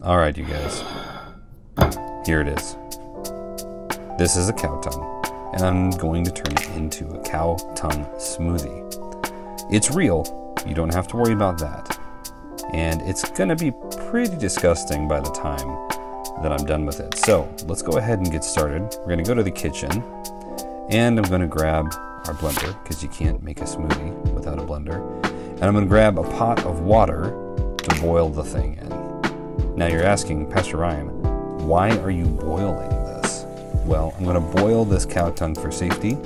All right, you guys. Here it is. This is a cow tongue, and I'm going to turn it into a cow tongue smoothie. It's real. You don't have to worry about that. And it's gonna be pretty disgusting by the time that I'm done with it. So let's go ahead and get started. We're gonna go to the kitchen, and I'm gonna grab our blender, because you can't make a smoothie without a blender. And I'm gonna grab a pot of water to boil the thing in. Now you're asking, Pastor Ryan, why are you boiling this? Well, I'm gonna boil this cow tongue for safety,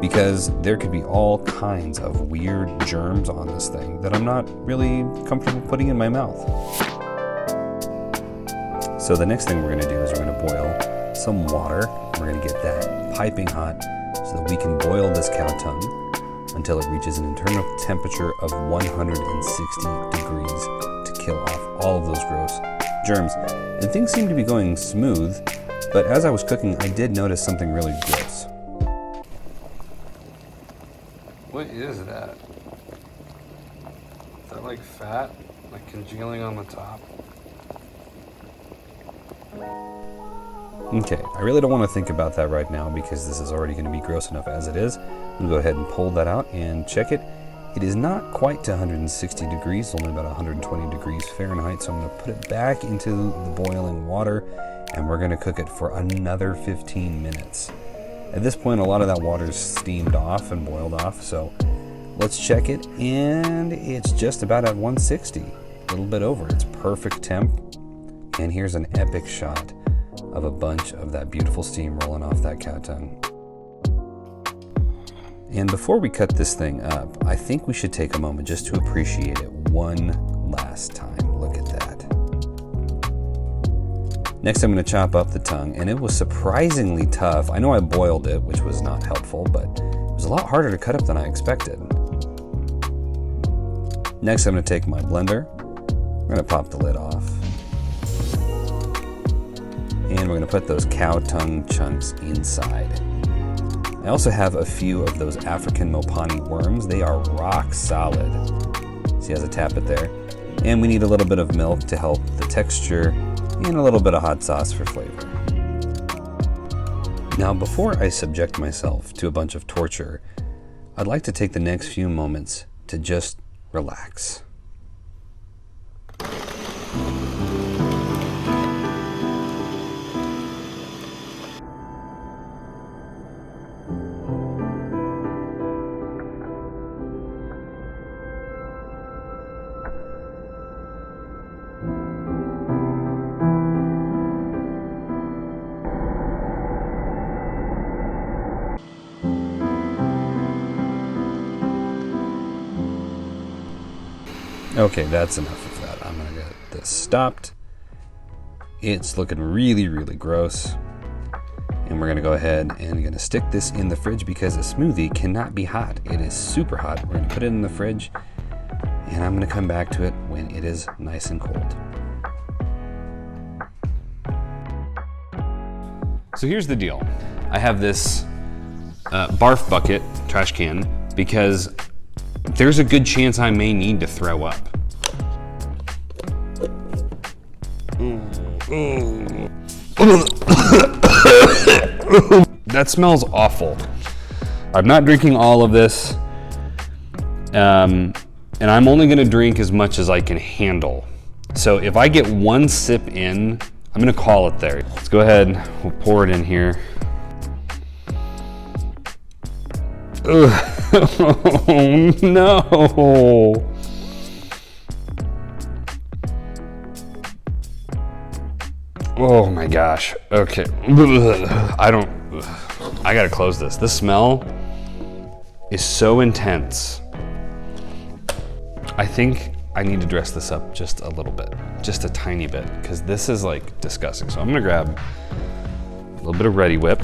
because there could be all kinds of weird germs on this thing that I'm not really comfortable putting in my mouth. So the next thing we're gonna do is we're gonna boil some water. We're gonna get that piping hot so that we can boil this cow tongue until it reaches an internal temperature of 160 degrees to kill off all of those gross germs. And things seem to be going smooth, but as I was cooking, I did notice something really gross. What is that? Is that like fat? Like congealing on the top? Okay, I really don't want to think about that right now because this is already going to be gross enough as it is. I'm going to go ahead and pull that out and check it. It is not quite to 160 degrees, only about 120 degrees Fahrenheit, so I'm going to put it back into the boiling water and we're going to cook it for another 15 minutes. At this point, a lot of that water's steamed off and boiled off, so let's check it, and it's just about at 160, a little bit over. It's perfect temp, and here's an epic shot of a bunch of that beautiful steam rolling off that cow tongue. And before we cut this thing up, I think we should take a moment just to appreciate it one last time. Look at that. Next, I'm going to chop up the tongue, and it was surprisingly tough. I know I boiled it, which was not helpful, but it was a lot harder to cut up than I expected. Next, I'm going to take my blender. We're going to pop the lid off. And we're going to put those cow tongue chunks inside. I also have a few of those African Mopani worms. They are rock solid. See, as I tap it there. And we need a little bit of milk to help the texture, and a little bit of hot sauce for flavor. Now, before I subject myself to a bunch of torture, I'd like to take the next few moments to just relax. Okay, that's enough of that. I'm gonna get this stopped. It's looking really, really gross. And we're gonna go ahead and gonna stick this in the fridge because a smoothie cannot be hot. It is super hot. We're gonna put it in the fridge and I'm gonna come back to it when it is nice and cold. So here's the deal. I have this barf bucket, trash can, because there's a good chance I may need to throw up. That smells awful. I'm not drinking all of this, and I'm only gonna drink as much as I can handle. So if I get one sip in, I'm gonna call it there. Let's go ahead, we'll pour it in here. Oh no! Oh my gosh. Okay. I gotta close this. This smell is so intense. I think I need to dress this up just a little bit, just a tiny bit, because this is like disgusting. So I'm gonna grab a little bit of Ready Whip.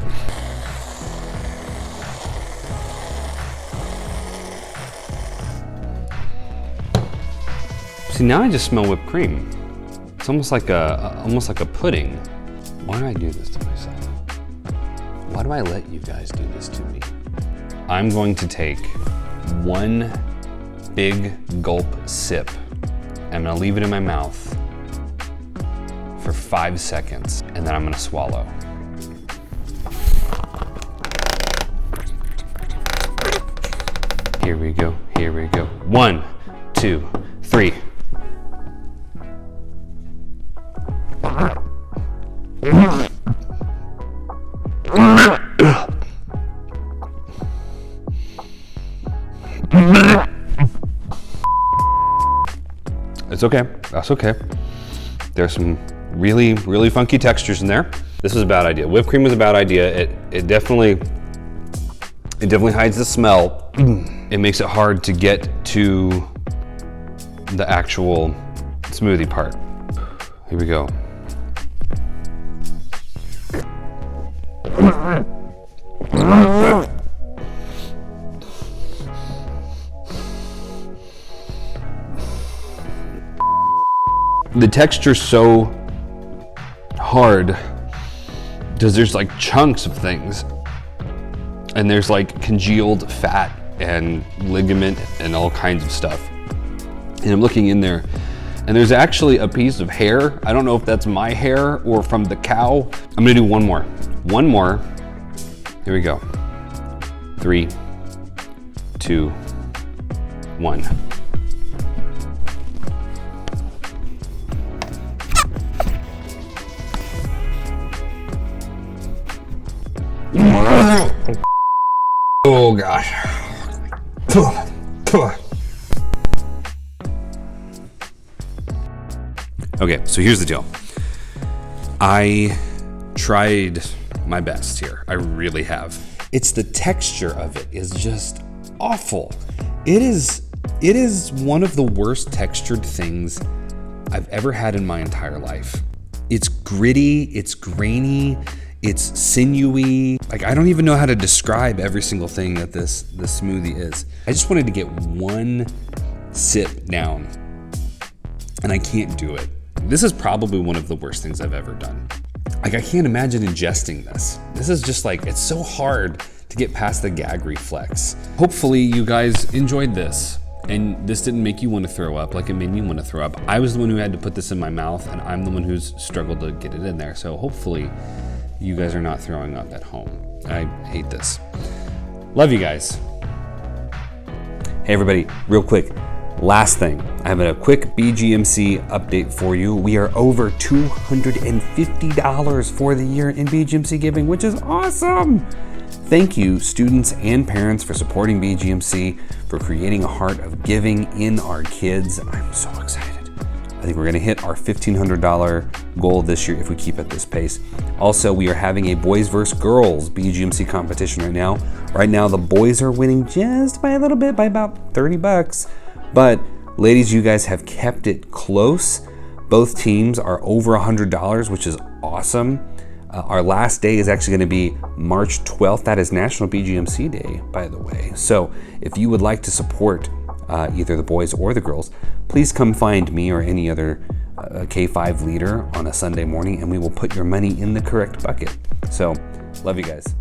See, now I just smell whipped cream. It's almost like a pudding. Why do I do this to myself? Why do I let you guys do this to me? I'm going to take one big gulp sip. I'm gonna leave it in my mouth for 5 seconds, and then I'm gonna swallow. Here we go, here we go. 1, 2, 3. It's okay, that's okay. There's some really, really funky textures in there. This was a bad idea. Whipped cream was a bad idea. It definitely hides the smell. It makes it hard to get to the actual smoothie part. Here we go. The texture's so hard because there's like chunks of things, and there's like congealed fat and ligament and all kinds of stuff. And I'm looking in there, and there's actually a piece of hair. I don't know if that's my hair or from the cow. I'm gonna do one more. One more. Here we go. 3, 2, 1. Oh gosh. Okay, so here's the deal. I tried my best here. I really have. It's the texture of it is just awful. It is one of the worst textured things I've ever had in my entire life. It's gritty, it's grainy, it's sinewy. Like, I don't even know how to describe every single thing that this smoothie is. I just wanted to get one sip down, and I can't do it. This is probably one of the worst things I've ever done. Like, I can't imagine ingesting this. This is just like, it's so hard to get past the gag reflex. Hopefully you guys enjoyed this, and this didn't make you want to throw up like it made me want to throw up. I was the one who had to put this in my mouth, and I'm the one who's struggled to get it in there. So hopefully you guys are not throwing up at home. I hate this. Love you guys. Hey everybody, real quick. Last thing, I have a quick BGMC update for you. We are over $250 for the year in BGMC giving, which is awesome. Thank you, students and parents, for supporting BGMC, for creating a heart of giving in our kids. I'm so excited. I think we're gonna hit our $1,500 goal this year if we keep at this pace. Also, we are having a Boys vs. Girls BGMC competition right now. Right now, the boys are winning just by a little bit, by about $30. But ladies, you guys have kept it close. Both teams are over $100, which is awesome. Our last day is actually gonna be March 12th. That is National BGMC Day, by the way. So if you would like to support either the boys or the girls, please come find me or any other K5 leader on a Sunday morning, and we will put your money in the correct bucket. So, love you guys.